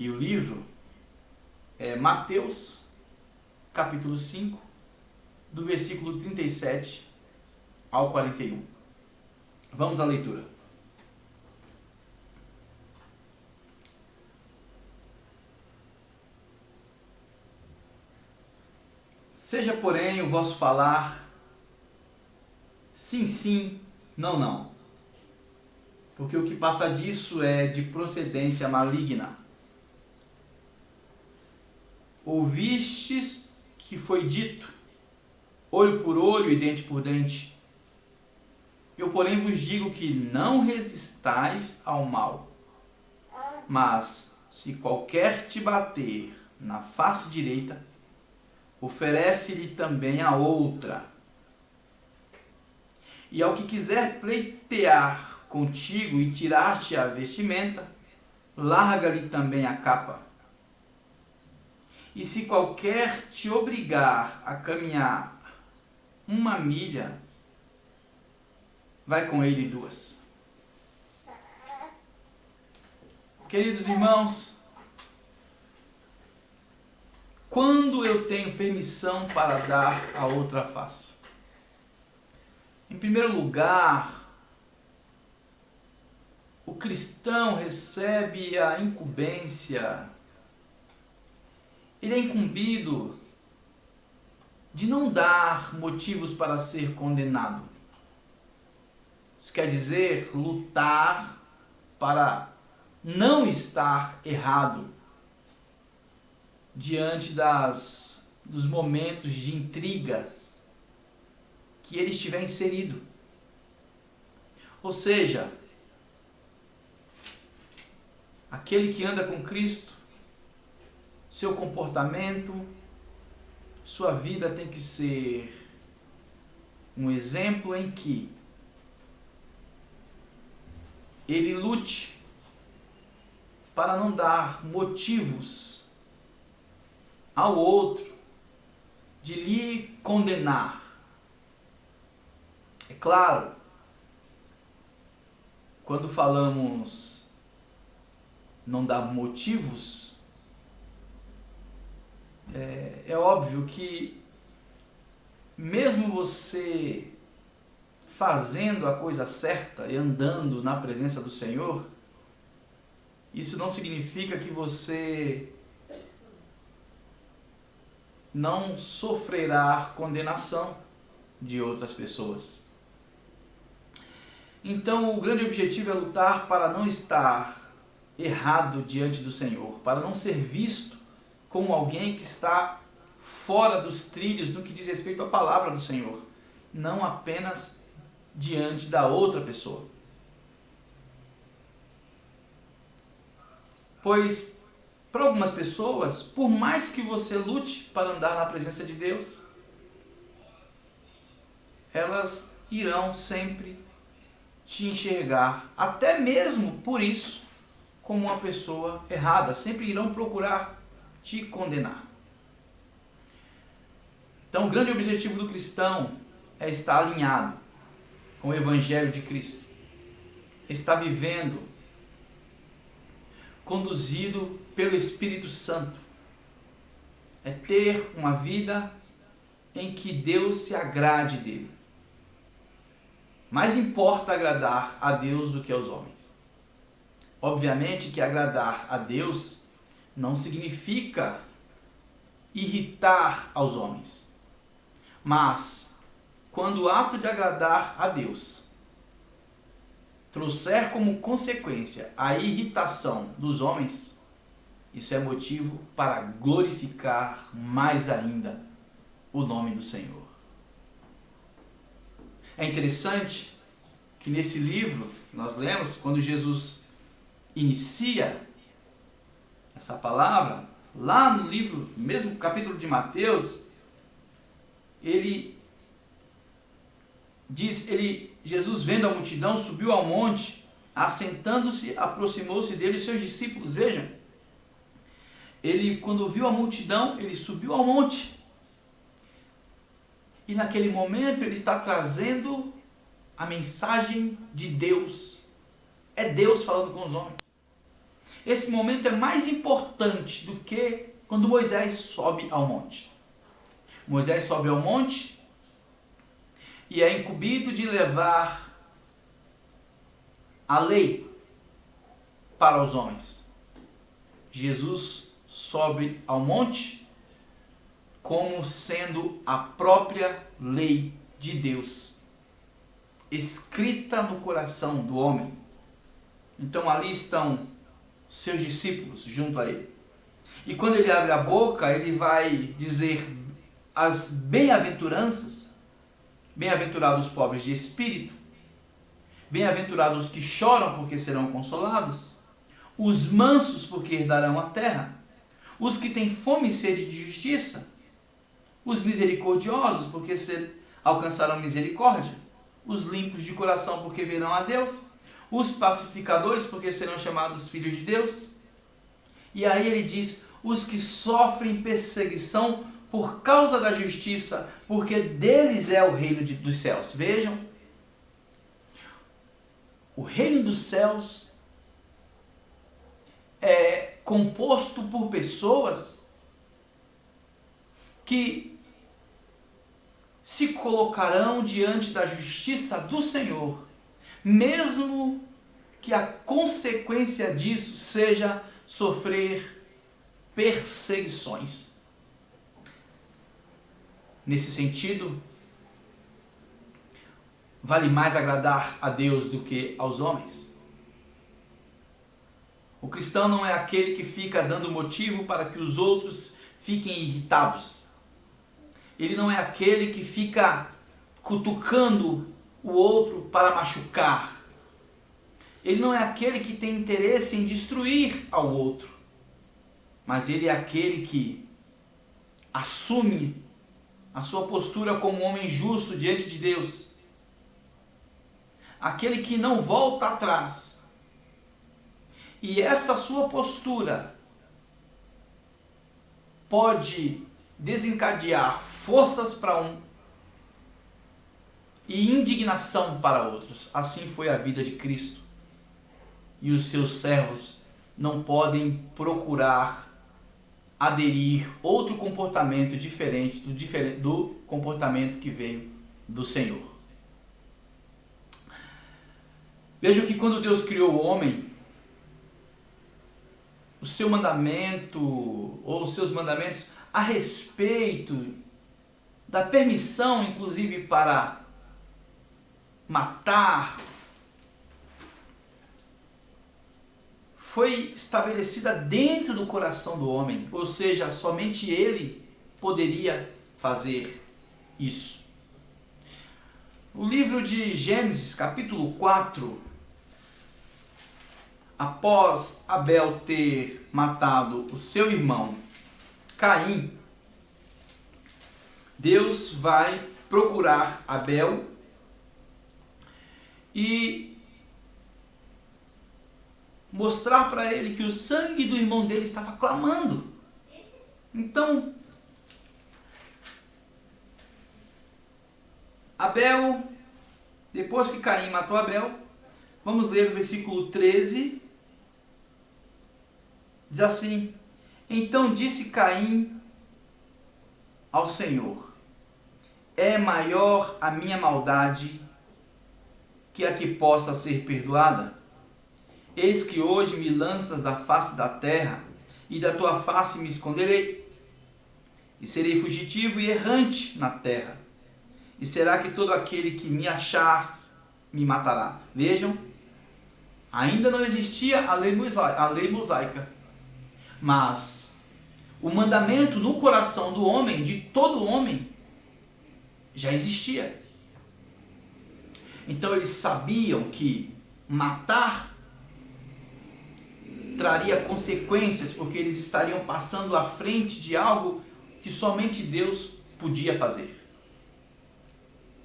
E o livro é Mateus, capítulo 5, do versículo 37 ao 41. Vamos à leitura. Seja, porém, o vosso falar sim, sim, não, não. Porque o que passa disso é de procedência maligna. Ouvistes que foi dito, olho por olho e dente por dente. Eu, porém, vos digo que não resistais ao mal. Mas, se qualquer te bater na face direita, oferece-lhe também a outra. E ao que quiser pleitear contigo e tirar-te a vestimenta, larga-lhe também a capa. E se qualquer te obrigar a caminhar 1 milha, vai com ele 2. Queridos irmãos, quando eu tenho permissão para dar a outra face? Em primeiro lugar, o cristão recebe a incumbência, ele é incumbido de não dar motivos para ser condenado. Isso quer dizer lutar para não estar errado diante dos momentos de intrigas que ele estiver inserido. Ou seja, aquele que anda com Cristo, seu comportamento, sua vida tem que ser um exemplo em que ele lute para não dar motivos ao outro de lhe condenar. É claro, quando falamos não dar motivos, é óbvio que mesmo você fazendo a coisa certa e andando na presença do Senhor, isso não significa que você não sofrerá condenação de outras pessoas. Então, o grande objetivo é lutar para não estar errado diante do Senhor, para não ser visto como alguém que está fora dos trilhos no que diz respeito à palavra do Senhor, não apenas diante da outra pessoa. Pois, para algumas pessoas, por mais que você lute para andar na presença de Deus, elas irão sempre te enxergar, até mesmo por isso, como uma pessoa errada. Sempre irão procurar te condenar. Então, o grande objetivo do cristão é estar alinhado com o Evangelho de Cristo. É estar vivendo conduzido pelo Espírito Santo. É ter uma vida em que Deus se agrade dele. Mais importa agradar a Deus do que aos homens. Obviamente que agradar a Deus não significa irritar aos homens. Mas, quando o ato de agradar a Deus trouxer como consequência a irritação dos homens, isso é motivo para glorificar mais ainda o nome do Senhor. É interessante que nesse livro, nós lemos, quando Jesus inicia essa palavra, lá no livro, mesmo capítulo de Mateus, ele diz, Jesus vendo a multidão, subiu ao monte, assentando-se, aproximou-se dele e seus discípulos. Vejam, ele, quando viu a multidão, ele subiu ao monte. E naquele momento ele está trazendo a mensagem de Deus. É Deus falando com os homens. Esse momento é mais importante do que quando Moisés sobe ao monte. Moisés sobe ao monte e é incumbido de levar a lei para os homens. Jesus sobe ao monte como sendo a própria lei de Deus, escrita no coração do homem. Então ali estão seus discípulos junto a ele. E quando ele abre a boca, ele vai dizer as bem-aventuranças. Bem-aventurados os pobres de espírito, bem-aventurados os que choram, porque serão consolados, os mansos, porque herdarão a terra, os que têm fome e sede de justiça, os misericordiosos, porque alcançarão misericórdia, os limpos de coração, porque verão a Deus, os pacificadores, porque serão chamados filhos de Deus. E aí ele diz, os que sofrem perseguição por causa da justiça, porque deles é o reino dos céus. Vejam, o reino dos céus é composto por pessoas que se colocarão diante da justiça do Senhor, mesmo que a consequência disso seja sofrer perseguições. Nesse sentido, vale mais agradar a Deus do que aos homens. O cristão não é aquele que fica dando motivo para que os outros fiquem irritados. Ele não é aquele que fica cutucando o outro para machucar. Ele não é aquele que tem interesse em destruir ao outro. Mas ele é aquele que assume a sua postura como um homem justo diante de Deus. Aquele que não volta atrás. E essa sua postura pode desencadear forças para um e indignação para outros. Assim foi a vida de Cristo. E os seus servos não podem procurar aderir outro comportamento diferente do comportamento que veio do Senhor. Vejam que quando Deus criou o homem, o seu mandamento, ou os seus mandamentos a respeito da permissão, inclusive, para matar, foi estabelecida dentro do coração do homem, ou seja, somente ele poderia fazer isso. O livro de Gênesis, capítulo 4, após Abel ter matado o seu irmão Caim, Deus vai procurar Abel e mostrar para ele que o sangue do irmão dele estava clamando. Então, Abel, depois que Caim matou Abel, vamos ler o versículo 13, diz assim: então disse Caim ao Senhor: é maior a minha maldade que a que possa ser perdoada? Eis que hoje me lanças da face da terra, e da tua face me esconderei, e serei fugitivo e errante na terra. E será que todo aquele que me achar me matará? Vejam, ainda não existia a lei mosaica, mas o mandamento no coração do homem, de todo homem, já existia. Então eles sabiam que matar traria consequências, porque eles estariam passando à frente de algo que somente Deus podia fazer.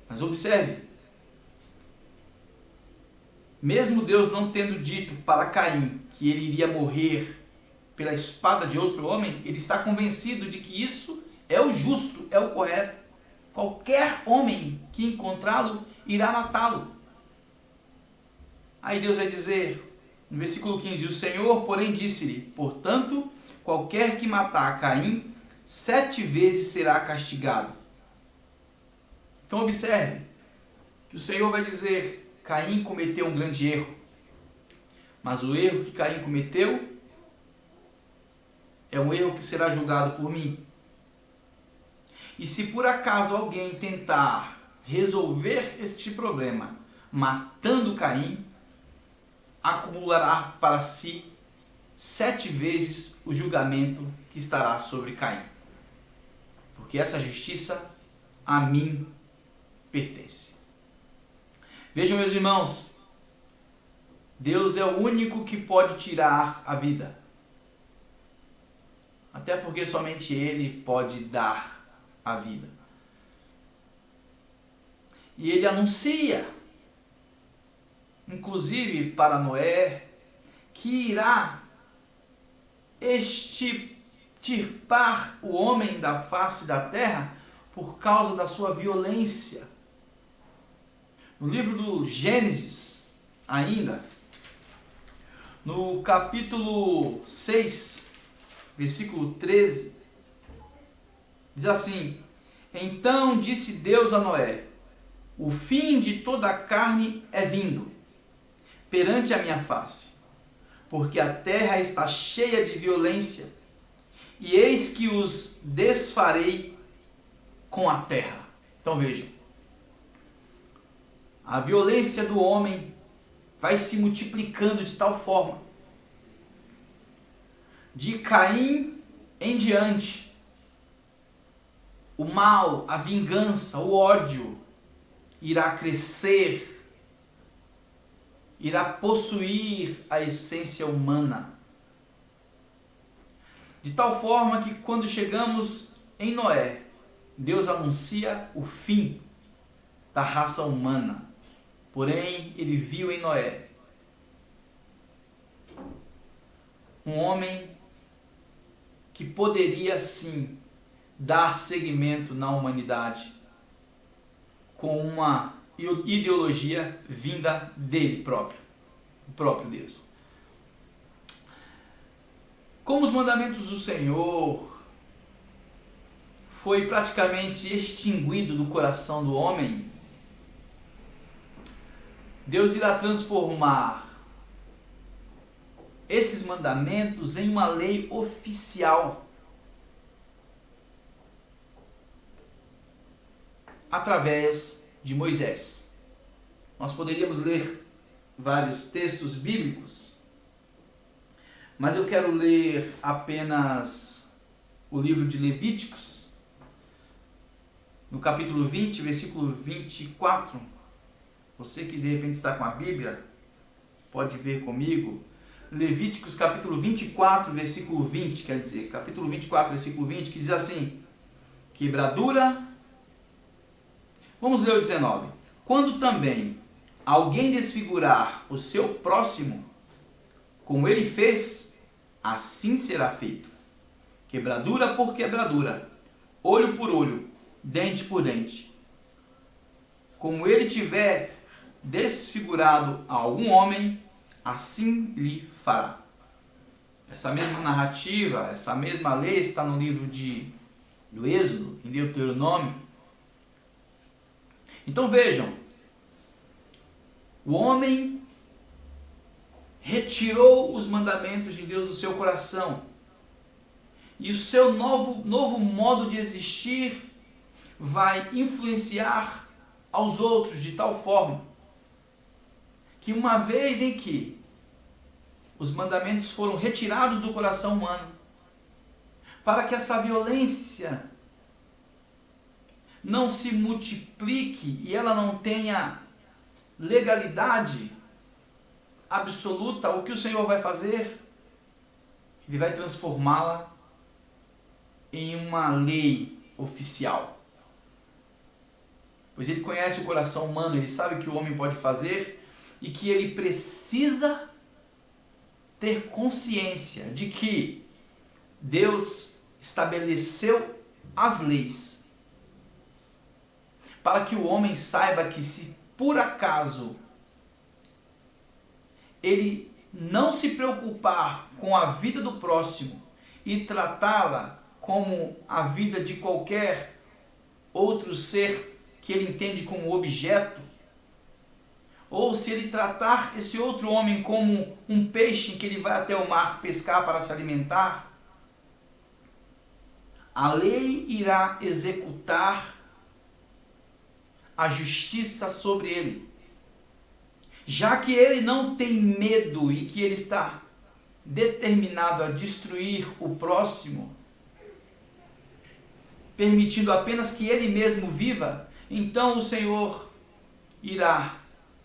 Mas observe, mesmo Deus não tendo dito para Caim que ele iria morrer pela espada de outro homem, ele está convencido de que isso é o justo, é o correto. Qualquer homem que encontrá-lo irá matá-lo. Aí Deus vai dizer: No versículo 15, o Senhor, porém, disse-lhe: portanto, qualquer que matar Caim, 7 vezes será castigado. Então observe que o Senhor vai dizer: Caim cometeu um grande erro. Mas o erro que Caim cometeu é um erro que será julgado por mim. E se por acaso alguém tentar resolver este problema matando Caim, acumulará para si 7 vezes o julgamento que estará sobre Caim. Porque essa justiça a mim pertence. Vejam, meus irmãos, Deus é o único que pode tirar a vida. Até porque somente Ele pode dar a vida. E Ele anuncia, inclusive para Noé, que irá extirpar o homem da face da terra por causa da sua violência. No livro do Gênesis, ainda, no capítulo 6, versículo 13, diz assim: então disse Deus a Noé: o fim de toda a carne é vindo perante a minha face, porque a terra está cheia de violência, e eis que os desfarei com a terra. Então vejam, a violência do homem vai se multiplicando de tal forma, de Caim em diante, o mal, a vingança, o ódio irá crescer, irá possuir a essência humana. De tal forma que quando chegamos em Noé, Deus anuncia o fim da raça humana. Porém, ele viu em Noé um homem que poderia sim dar seguimento na humanidade com uma ideologia vinda dele próprio, o próprio Deus. Como os mandamentos do Senhor foi praticamente extinguido do coração do homem, Deus irá transformar esses mandamentos em uma lei oficial através de Moisés. Nós poderíamos ler vários textos bíblicos, mas eu quero ler apenas o livro de Levíticos, no capítulo 20, versículo 24. Você que de repente está com a Bíblia, pode ver comigo. Levíticos capítulo 24, versículo 20, quer dizer, capítulo 24, versículo 20, que diz assim: quebradura. Vamos ler o 19. Quando também alguém desfigurar o seu próximo, como ele fez, assim será feito. Quebradura por quebradura, olho por olho, dente por dente. Como ele tiver desfigurado a algum homem, assim lhe fará. Essa mesma narrativa, essa mesma lei está no livro do Êxodo, em Deuteronômio. Então vejam, o homem retirou os mandamentos de Deus do seu coração, e o seu novo modo de existir vai influenciar aos outros de tal forma que uma vez em que os mandamentos foram retirados do coração humano, para que essa violência não se multiplique e ela não tenha legalidade absoluta, o que o Senhor vai fazer? Ele vai transformá-la em uma lei oficial. Pois ele conhece o coração humano, ele sabe o que o homem pode fazer e que ele precisa ter consciência de que Deus estabeleceu as leis para que o homem saiba que, se por acaso ele não se preocupar com a vida do próximo e tratá-la como a vida de qualquer outro ser que ele entende como objeto, ou se ele tratar esse outro homem como um peixe que ele vai até o mar pescar para se alimentar, a lei irá executar a justiça sobre ele. Já que ele não tem medo e que ele está determinado a destruir o próximo, permitindo apenas que ele mesmo viva, então o Senhor irá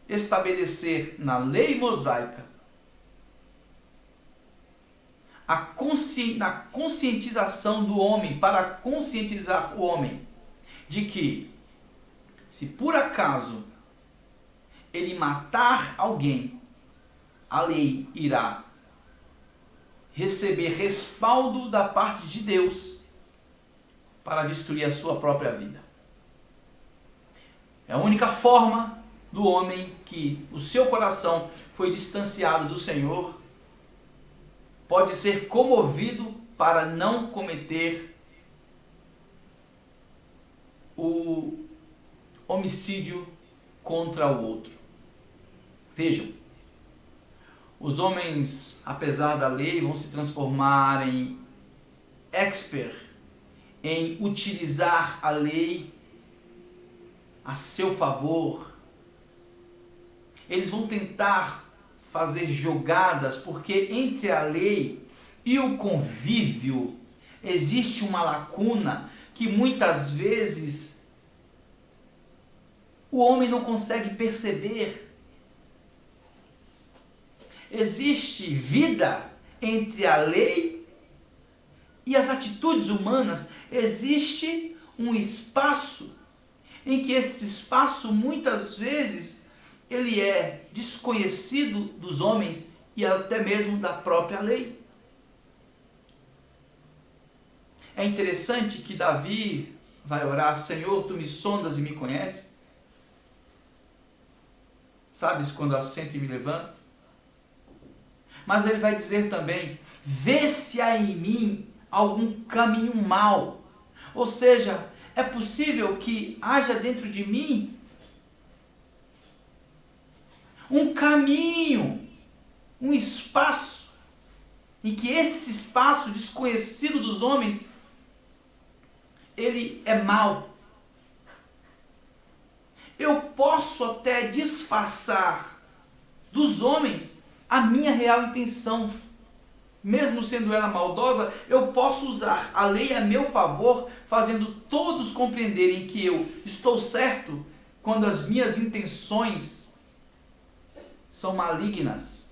estabelecer na lei mosaica na conscientização do homem, para conscientizar o homem de que, se por acaso ele matar alguém, a lei irá receber respaldo da parte de Deus para destruir a sua própria vida. É a única forma do homem que o seu coração foi distanciado do Senhor pode ser comovido para não cometer o homicídio contra o outro. Vejam, os homens, apesar da lei, vão se transformar em expert em utilizar a lei a seu favor. Eles vão tentar fazer jogadas, porque entre a lei e o convívio existe uma lacuna que muitas vezes o homem não consegue perceber. Existe vida entre a lei e as atitudes humanas. Existe um espaço em que esse espaço muitas vezes ele é desconhecido dos homens e até mesmo da própria lei. É interessante que Davi vai orar: Senhor, tu me sondas e me conheces. Sabes quando assento e me levanto? Mas ele vai dizer também: vê se há em mim algum caminho mau. Ou seja, é possível que haja dentro de mim um caminho, um espaço, em que esse espaço desconhecido dos homens, ele é mau. Eu posso até disfarçar dos homens a minha real intenção. Mesmo sendo ela maldosa, eu posso usar a lei a meu favor, fazendo todos compreenderem que eu estou certo quando as minhas intenções são malignas.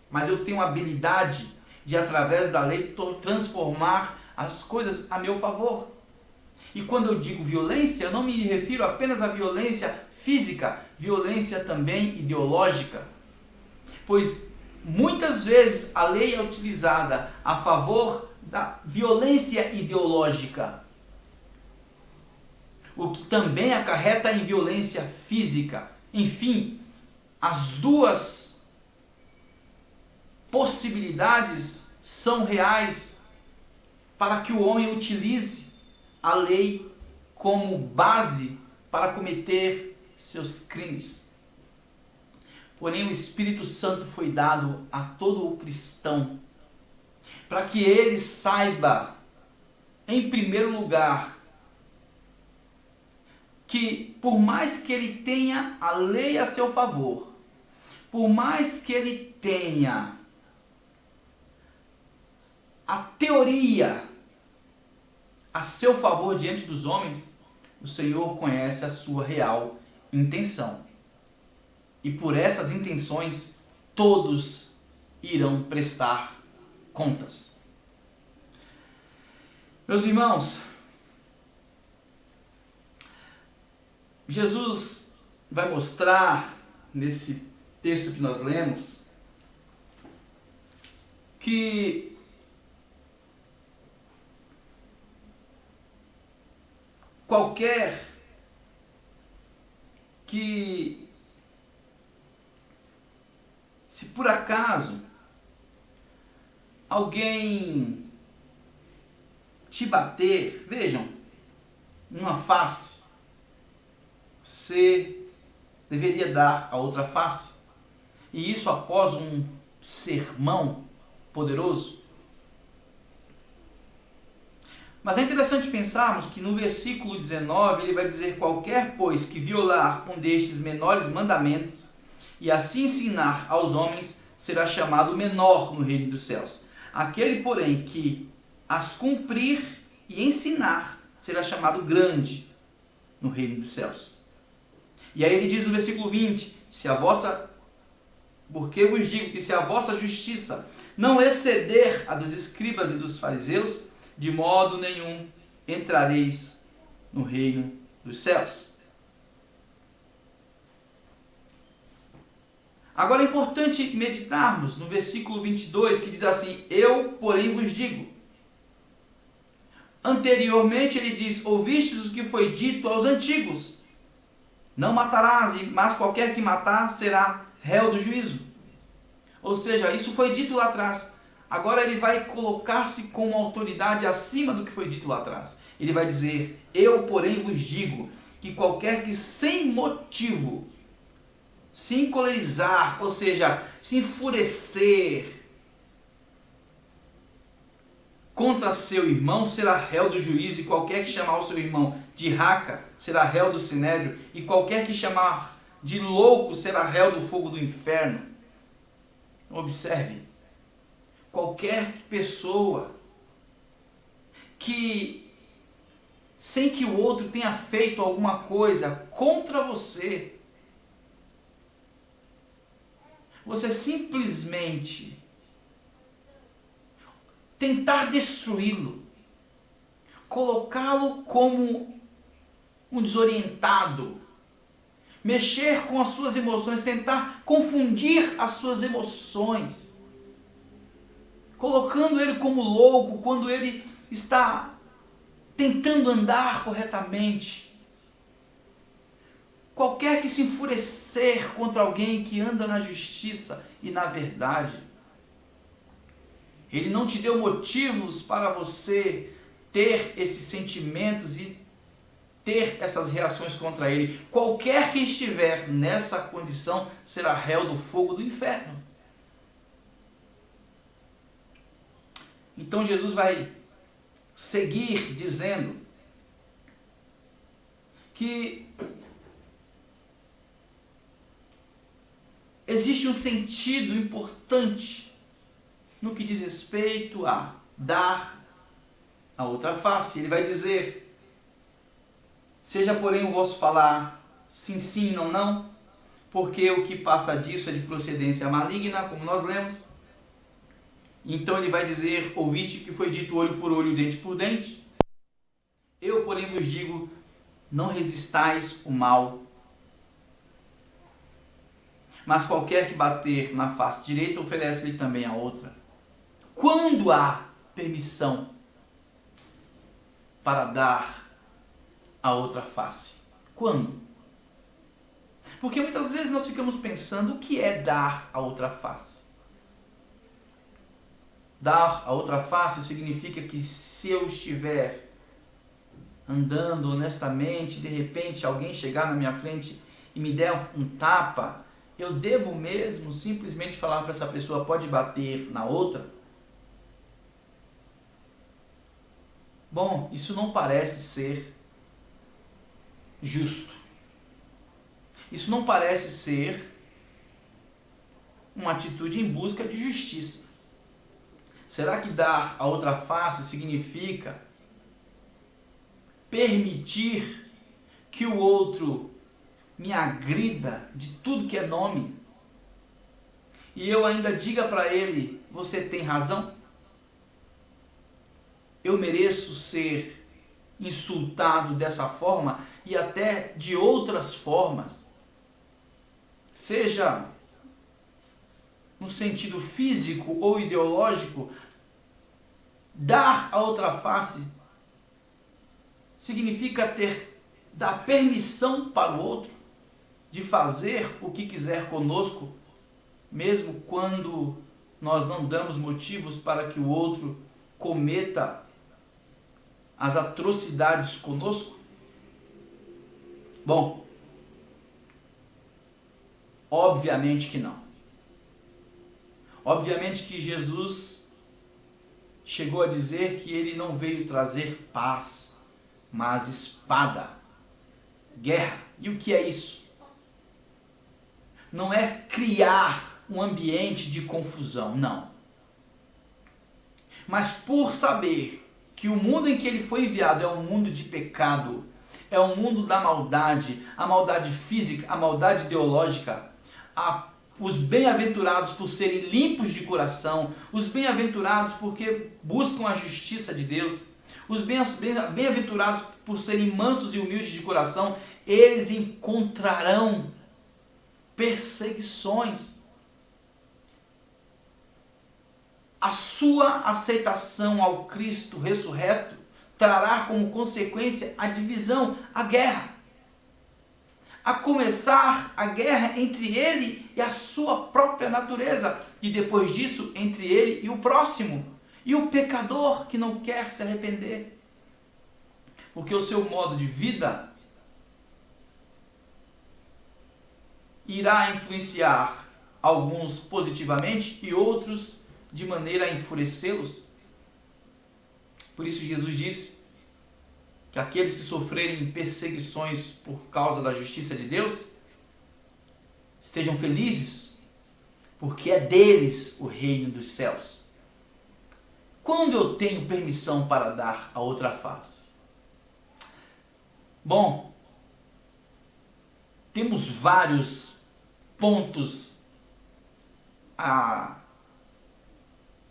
Mas eu tenho a habilidade de, através da lei, transformar as coisas a meu favor. E quando eu digo violência, eu não me refiro apenas à violência física, violência também ideológica. Pois muitas vezes a lei é utilizada a favor da violência ideológica, o que também acarreta em violência física. Enfim, as duas possibilidades são reais para que o homem utilize a lei como base para cometer seus crimes. Porém, o Espírito Santo foi dado a todo o cristão para que ele saiba, em primeiro lugar, que por mais que ele tenha a lei a seu favor, por mais que ele tenha a teoria a seu favor diante dos homens, o Senhor conhece a sua real intenção. E por essas intenções, todos irão prestar contas. Meus irmãos, Jesus vai mostrar nesse texto que nós lemos que qualquer que Se por acaso alguém te bater, vejam, numa face, você deveria dar a outra face. E isso após um sermão poderoso. Mas é interessante pensarmos que no versículo 19 ele vai dizer: qualquer, pois, que violar um destes menores mandamentos e assim ensinar aos homens, será chamado menor no reino dos céus. Aquele, porém, que as cumprir e ensinar, será chamado grande no reino dos céus. E aí ele diz no versículo 20: porque vos digo que se a vossa justiça não exceder a dos escribas e dos fariseus, de modo nenhum entrareis no reino dos céus. Agora é importante meditarmos no versículo 22, que diz assim: eu, porém, vos digo. Anteriormente ele diz: ouvistes o que foi dito aos antigos: não matarás, mas qualquer que matar será réu do juízo. Ou seja, isso foi dito lá atrás. Agora ele vai colocar-se com uma autoridade acima do que foi dito lá atrás. Ele vai dizer: eu, porém, vos digo que qualquer que sem motivo se encolerizar, ou seja, se enfurecer contra seu irmão, será réu do juízo, e qualquer que chamar o seu irmão de raca, será réu do sinédrio, e qualquer que chamar de louco, será réu do fogo do inferno. Observe, qualquer pessoa que, sem que o outro tenha feito alguma coisa contra você, você simplesmente tentar destruí-lo, colocá-lo como um desorientado, mexer com as suas emoções, tentar confundir as suas emoções, colocando ele como louco quando ele está tentando andar corretamente. Qualquer que se enfurecer contra alguém que anda na justiça e na verdade, ele não te deu motivos para você ter esses sentimentos e ter essas reações contra ele. Qualquer que estiver nessa condição será réu do fogo do inferno. Então Jesus vai seguir dizendo que existe um sentido importante no que diz respeito a dar a outra face. Ele vai dizer: seja porém o vosso falar sim, sim, não, não, porque o que passa disso é de procedência maligna, como nós lemos. Então ele vai dizer: ouviste que foi dito olho por olho, dente por dente. Eu, porém, vos digo, não resistais o mal. Mas qualquer que bater na face direita, oferece-lhe também a outra. Quando há permissão para dar a outra face? Quando? Porque muitas vezes nós ficamos pensando: o que é dar a outra face? Dar a outra face significa que se eu estiver andando honestamente, de repente alguém chegar na minha frente e me der um tapa, eu devo mesmo simplesmente falar para essa pessoa: pode bater na outra? Bom, isso não parece ser justo. Isso não parece ser uma atitude em busca de justiça. Será que dar a outra face significa permitir que o outro me agrida de tudo que é nome e eu ainda diga para ele: você tem razão? Eu mereço ser insultado dessa forma e até de outras formas, seja no sentido físico ou ideológico. Dar a outra face significa dar permissão para o outro de fazer o que quiser conosco mesmo quando nós não damos motivos para que o outro cometa as atrocidades conosco? Bom, obviamente que não. Obviamente que Jesus chegou a dizer que ele não veio trazer paz, mas espada, guerra. E o que é isso? Não é criar um ambiente de confusão, não. Mas por saber que o mundo em que ele foi enviado é um mundo de pecado, é um mundo da maldade, a maldade física, a maldade ideológica, os bem-aventurados por serem limpos de coração, os bem-aventurados porque buscam a justiça de Deus, os bem-aventurados por serem mansos e humildes de coração, eles encontrarão perseguições. A sua aceitação ao Cristo ressurreto trará como consequência a divisão, a guerra. A começar a guerra entre ele e a sua própria natureza, e depois disso entre ele e o próximo, e o pecador que não quer se arrepender, porque o seu modo de vida irá influenciar alguns positivamente e outros de maneira a enfurecê-los. Por isso Jesus disse que aqueles que sofrerem perseguições por causa da justiça de Deus estejam felizes, porque é deles o reino dos céus. Quando eu tenho permissão para dar a outra face? Bom, temos vários pontos a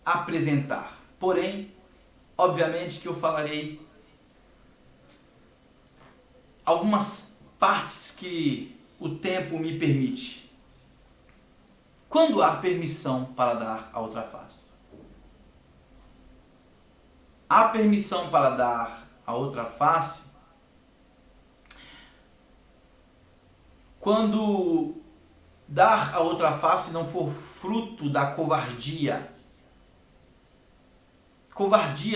apresentar, porém, obviamente que eu falarei algumas partes que o tempo me permite. Quando há permissão para dar a outra face? Há permissão para dar a outra face quando dar a outra face não for fruto da covardia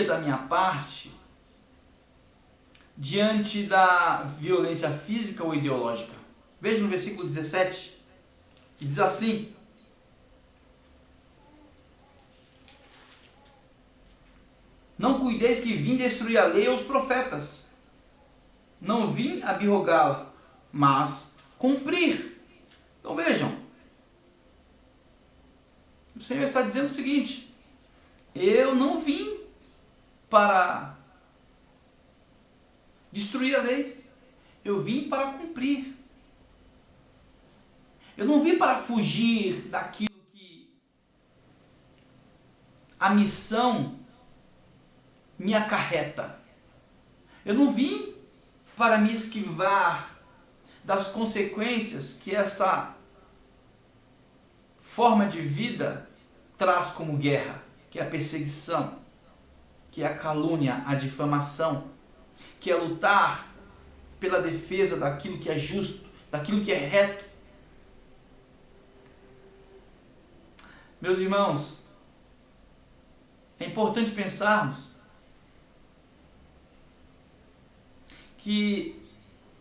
da minha parte, diante da violência física ou ideológica. Veja no versículo 17, que diz assim: não cuideis que vim destruir a lei ou os profetas. Não vim abrogá-la, mas cumprir. Então vejam, o Senhor está dizendo o seguinte: eu não vim para destruir a lei, eu vim para cumprir. Eu não vim para fugir daquilo que a missão me acarreta. Eu não vim para me esquivar das consequências que essa forma de vida traz como guerra, que é a perseguição, que é a calúnia, a difamação, que é lutar pela defesa daquilo que é justo, daquilo que é reto. Meus irmãos, é importante pensarmos que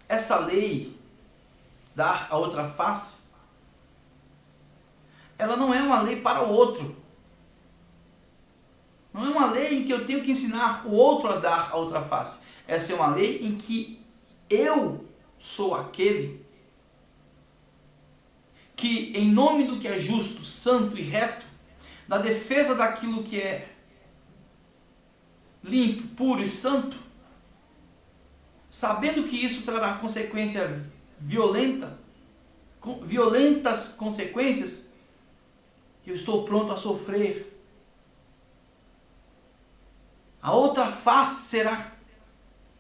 essa lei, dar a outra face, ela não é uma lei para o outro. Não é uma lei em que eu tenho que ensinar o outro a dar a outra face. Essa é uma lei em que eu sou aquele que, em nome do que é justo, santo e reto, na defesa daquilo que é limpo, puro e santo, sabendo que isso trará consequência violentas consequências, eu estou pronto a sofrer. A outra face será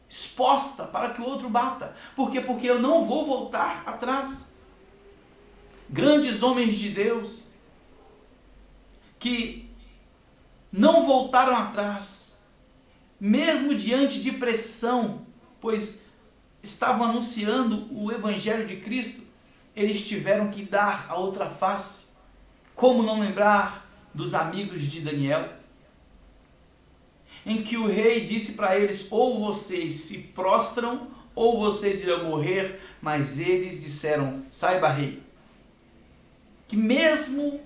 exposta para que o outro bata. Por quê? Porque eu não vou voltar atrás. Grandes homens de Deus que não voltaram atrás, mesmo diante de pressão, pois estavam anunciando o Evangelho de Cristo, eles tiveram que dar a outra face. Como não lembrar dos amigos de Daniel? Em que o rei disse para eles: ou vocês se prostram, ou vocês irão morrer. Mas eles disseram: saiba, rei, que mesmo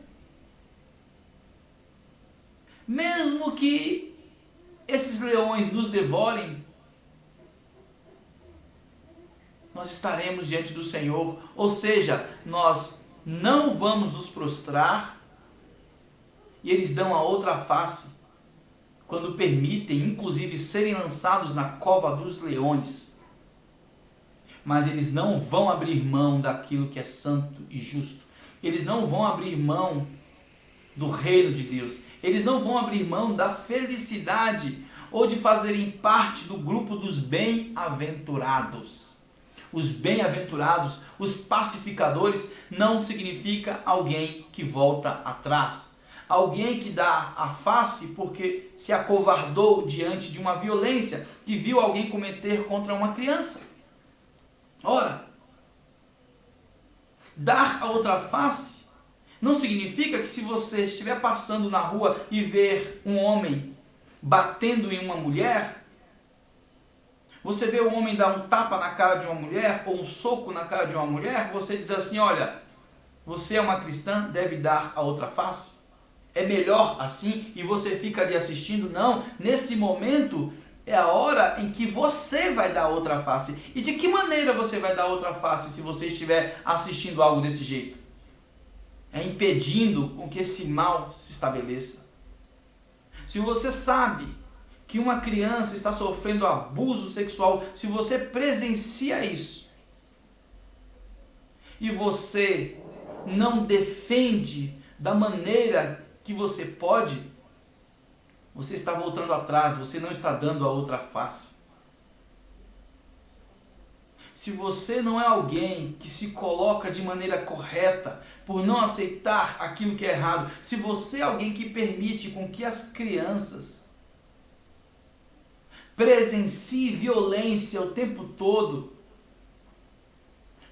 que esses leões nos devorem, nós estaremos diante do Senhor. Ou seja, nós não vamos nos prostrar. E eles dão a outra face quando permitem, inclusive, serem lançados na cova dos leões. Mas eles não vão abrir mão daquilo que é santo e justo. Eles não vão abrir mão do reino de Deus. Eles não vão abrir mão da felicidade ou de fazerem parte do grupo dos bem-aventurados. Os bem-aventurados, os pacificadores, não significa alguém que volta atrás. Alguém que dá a face porque se acovardou diante de uma violência que viu alguém cometer contra uma criança. Ora, dar a outra face não significa que se você estiver passando na rua e ver um homem batendo em uma mulher, você vê o homem dar um tapa na cara de uma mulher ou um soco na cara de uma mulher, você diz assim: olha, você é uma cristã, deve dar a outra face? É melhor assim? E você fica ali assistindo? Não, nesse momento é a hora em que você vai dar a outra face. E de que maneira você vai dar a outra face se você estiver assistindo algo desse jeito? É impedindo com que esse mal se estabeleça. Se você sabe que uma criança está sofrendo abuso sexual, se você presencia isso e você não defende da maneira que você pode, você está voltando atrás, você não está dando a outra face. Se você não é alguém que se coloca de maneira correta por não aceitar aquilo que é errado, se você é alguém que permite com que as crianças presenciem violência o tempo todo,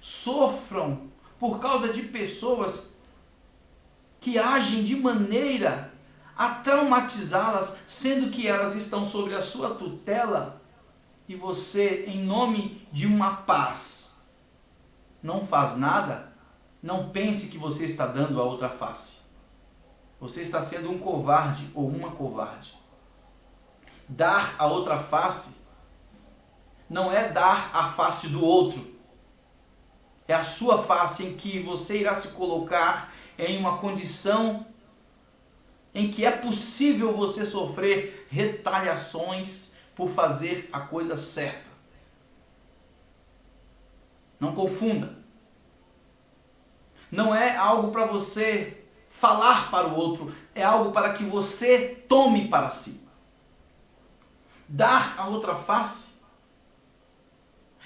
sofram por causa de pessoas que agem de maneira a traumatizá-las, sendo que elas estão sob a sua tutela, e você, em nome de uma paz, não faz nada, não pense que você está dando a outra face. Você está sendo um covarde ou uma covarde. Dar a outra face não é dar a face do outro. É a sua face em que você irá se colocar em uma condição em que é possível você sofrer retaliações por fazer a coisa certa. Não confunda. Não é algo para você falar para o outro, é algo para que você tome para si. Dar a outra face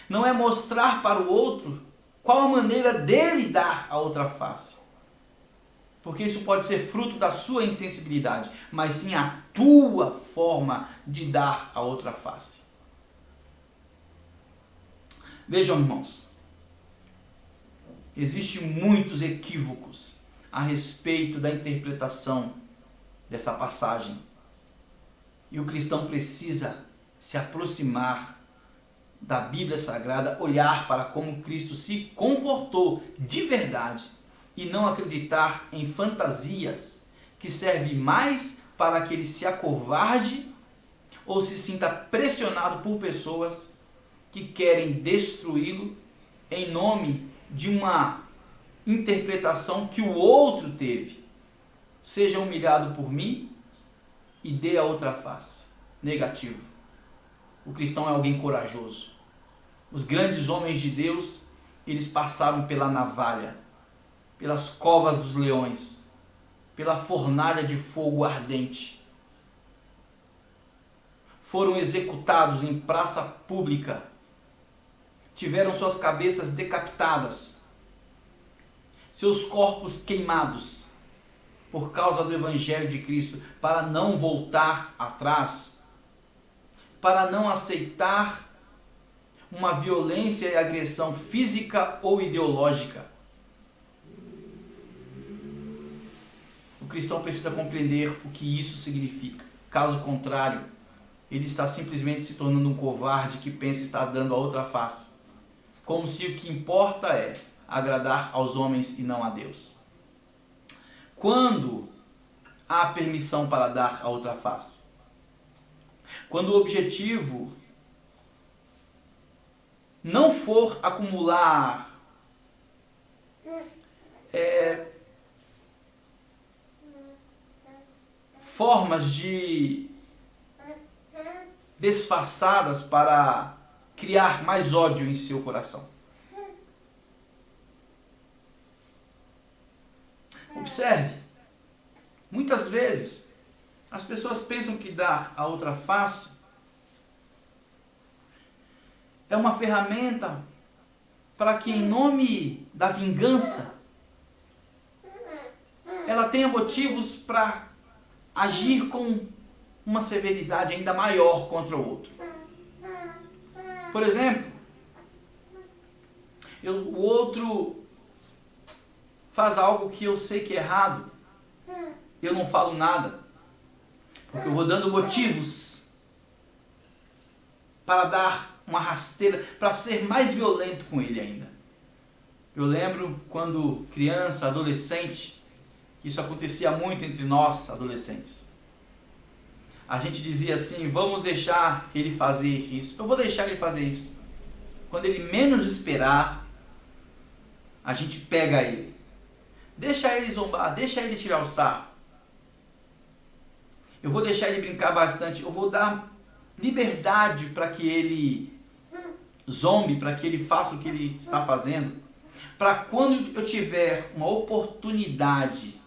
não é mostrar para o outro qual a maneira dele dar a outra face. Porque isso pode ser fruto da sua insensibilidade, mas sim a tua forma de dar a outra face. Vejam, irmãos, existem muitos equívocos a respeito da interpretação dessa passagem. E o cristão precisa se aproximar da Bíblia Sagrada, olhar para como Cristo se comportou de verdade e não acreditar em fantasias que servem mais para que ele se acovarde ou se sinta pressionado por pessoas que querem destruí-lo em nome de uma interpretação que o outro teve. Seja humilhado por mim e dê a outra face. Negativo. O cristão é alguém corajoso. Os grandes homens de Deus, eles passaram pela navalha, pelas covas dos leões, pela fornalha de fogo ardente. Foram executados em praça pública. Tiveram suas cabeças decapitadas, seus corpos queimados por causa do Evangelho de Cristo, para não voltar atrás, para não aceitar uma violência e agressão física ou ideológica. cristão precisa compreender o que isso significa. Caso contrário, ele está simplesmente se tornando um covarde que pensa estar dando a outra face, como se o que importa é agradar aos homens e não a Deus. Quando há permissão para dar a outra face? Quando o objetivo não for acumular formas de disfarçadas para criar mais ódio em seu coração. Observe, muitas vezes as pessoas pensam que dar a outra face é uma ferramenta para que, em nome da vingança, ela tenha motivos para agir com uma severidade ainda maior contra o outro. Por exemplo, o outro faz algo que eu sei que é errado, eu não falo nada, porque eu vou dando motivos para dar uma rasteira, para ser mais violento com ele ainda. Eu lembro quando criança, adolescente, isso acontecia muito entre nós adolescentes. A gente dizia assim: vamos deixar ele fazer isso, eu vou deixar ele fazer isso. Quando ele menos esperar, a gente pega ele. Deixa ele zombar, deixa ele tirar o sarro. Eu vou deixar ele brincar bastante, eu vou dar liberdade para que ele zombe, para que ele faça o que ele está fazendo. Para quando eu tiver uma oportunidade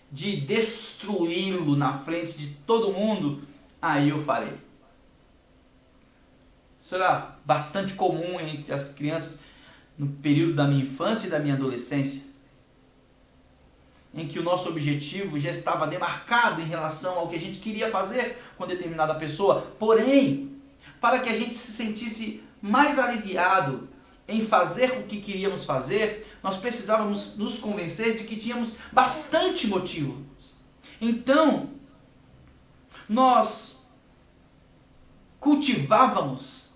de destruí-lo na frente de todo mundo, aí eu farei. Isso era bastante comum entre as crianças no período da minha infância e da minha adolescência, em que o nosso objetivo já estava demarcado em relação ao que a gente queria fazer com determinada pessoa. Porém, para que a gente se sentisse mais aliviado em fazer o que queríamos fazer, nós precisávamos nos convencer de que tínhamos bastante motivos. Então, nós cultivávamos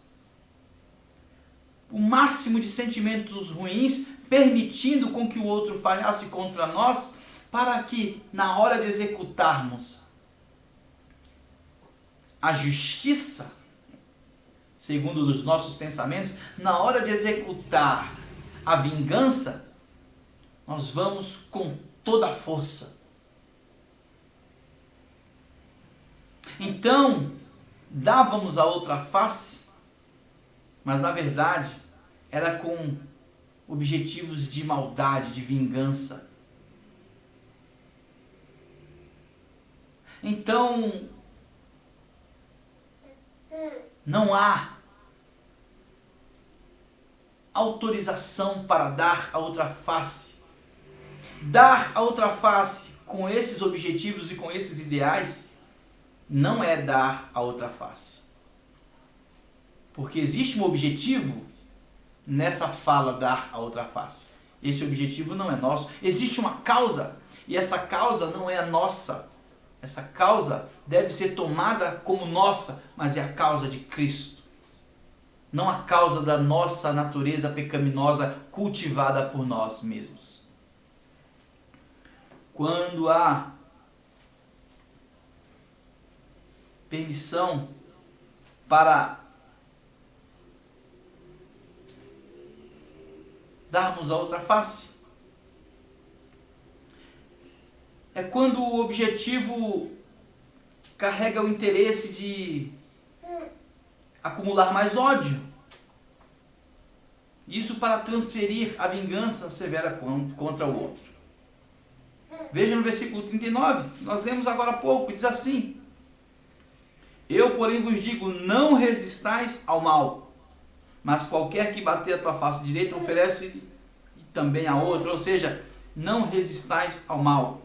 o máximo de sentimentos ruins, permitindo com que o outro falhasse contra nós, para que, na hora de executarmos a justiça, segundo os nossos pensamentos, na hora de executar a vingança, nós vamos com toda a força. Então, dávamos a outra face, mas na verdade era com objetivos de maldade, de vingança. Então, não há autorização para dar a outra face. Dar a outra face com esses objetivos e com esses ideais não é dar a outra face. Porque existe um objetivo nessa fala dar a outra face. Esse objetivo não é nosso. Existe uma causa e essa causa não é nossa. Essa causa deve ser tomada como nossa, mas é a causa de Cristo. Não a causa da nossa natureza pecaminosa cultivada por nós mesmos. Quando há permissão para darmos a outra face, é quando o objetivo carrega o interesse de acumular mais ódio. Isso para transferir a vingança severa contra o outro. Veja no versículo 39, nós lemos agora há pouco, diz assim: eu, porém, vos digo, não resistais ao mal, mas qualquer que bater a tua face direita, oferece também a outra. Ou seja, não resistais ao mal.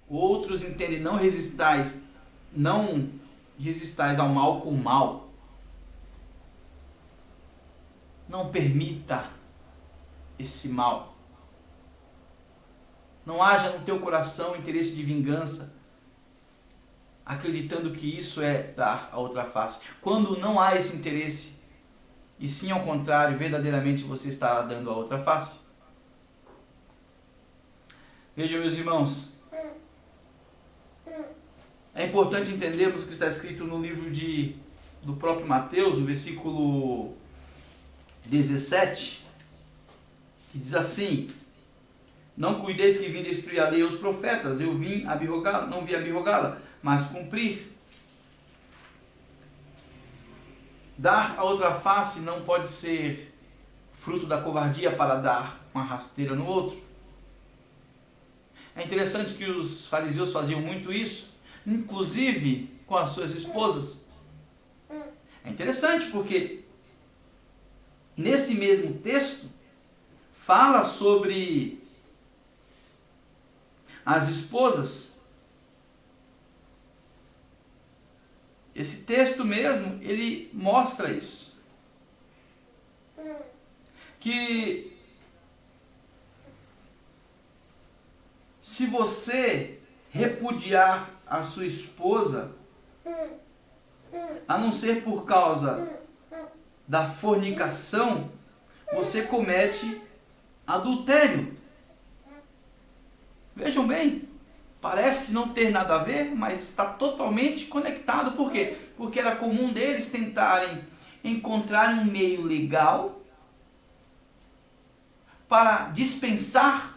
Outros entendem não resistais ao mal com o mal. Não permita esse mal. Não haja no teu coração interesse de vingança, acreditando que isso é dar a outra face. Quando não há esse interesse, e sim ao contrário, verdadeiramente você está dando a outra face. Vejam, meus irmãos, é importante entendermos o que está escrito no livro do próprio Mateus, o versículo 17, que diz assim: não cuideis que vim destruir a lei e os profetas, eu vim abrogá-la, não vim abrogá-la, mas cumprir. Dar a outra face não pode ser fruto da covardia para dar uma rasteira no outro. É interessante que os fariseus faziam muito isso, inclusive com as suas esposas. É interessante porque nesse mesmo texto fala sobre as esposas. Esse texto mesmo, ele mostra isso. Que se você repudiar a sua esposa, a não ser por causa da fornicação, você comete adultério. Vejam bem, parece não ter nada a ver, mas está totalmente conectado. Por quê? Porque era comum deles tentarem encontrar um meio legal para dispensar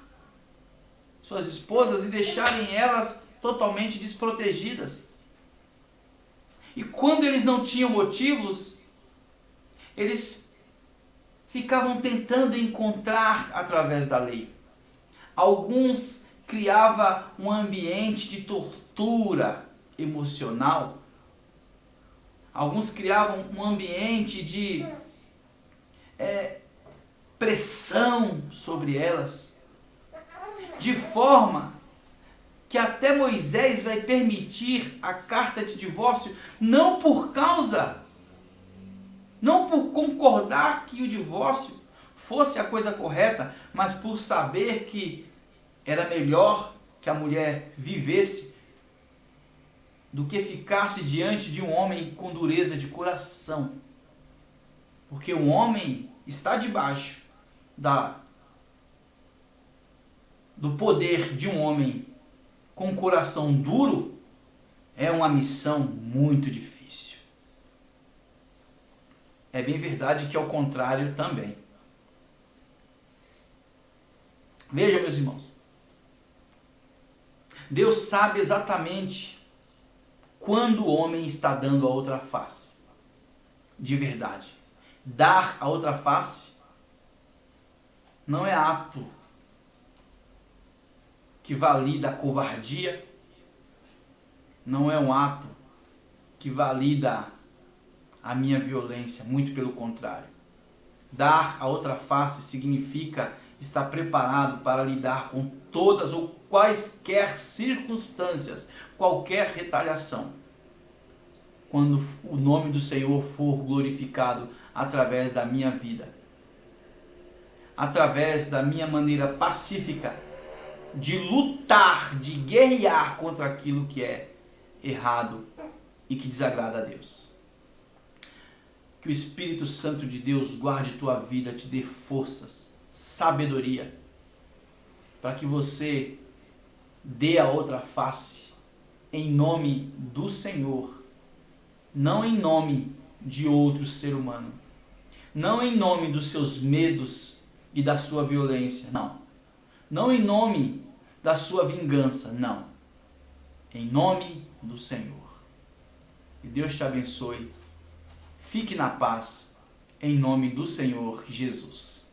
suas esposas e deixarem elas totalmente desprotegidas. E quando eles não tinham motivos, eles ficavam tentando encontrar através da lei. Alguns criavam um ambiente de tortura emocional. Alguns criavam um ambiente de pressão sobre elas, de forma que até Moisés vai permitir a carta de divórcio, não por concordar que o divórcio fosse a coisa correta, mas por saber que era melhor que a mulher vivesse do que ficasse diante de um homem com dureza de coração. Porque um homem está debaixo do poder de um homem com coração duro, é uma missão muito difícil. É bem verdade que é o contrário também. Veja, meus irmãos, Deus sabe exatamente quando o homem está dando a outra face. De verdade. Dar a outra face não é ato que valida a covardia, não é um ato que valida a minha violência, muito pelo contrário. Dar a outra face significa estar preparado para lidar com todas ou quaisquer circunstâncias, qualquer retaliação, quando o nome do Senhor for glorificado através da minha vida, através da minha maneira pacífica de lutar, de guerrear contra aquilo que é errado e que desagrada a Deus. Que o Espírito Santo de Deus guarde tua vida, te dê forças, sabedoria, para que você dê a outra face em nome do Senhor, não em nome de outro ser humano, não em nome dos seus medos e da sua violência, não em nome da sua vingança, não, em nome do Senhor. Que Deus te abençoe, fique na paz, em nome do Senhor Jesus.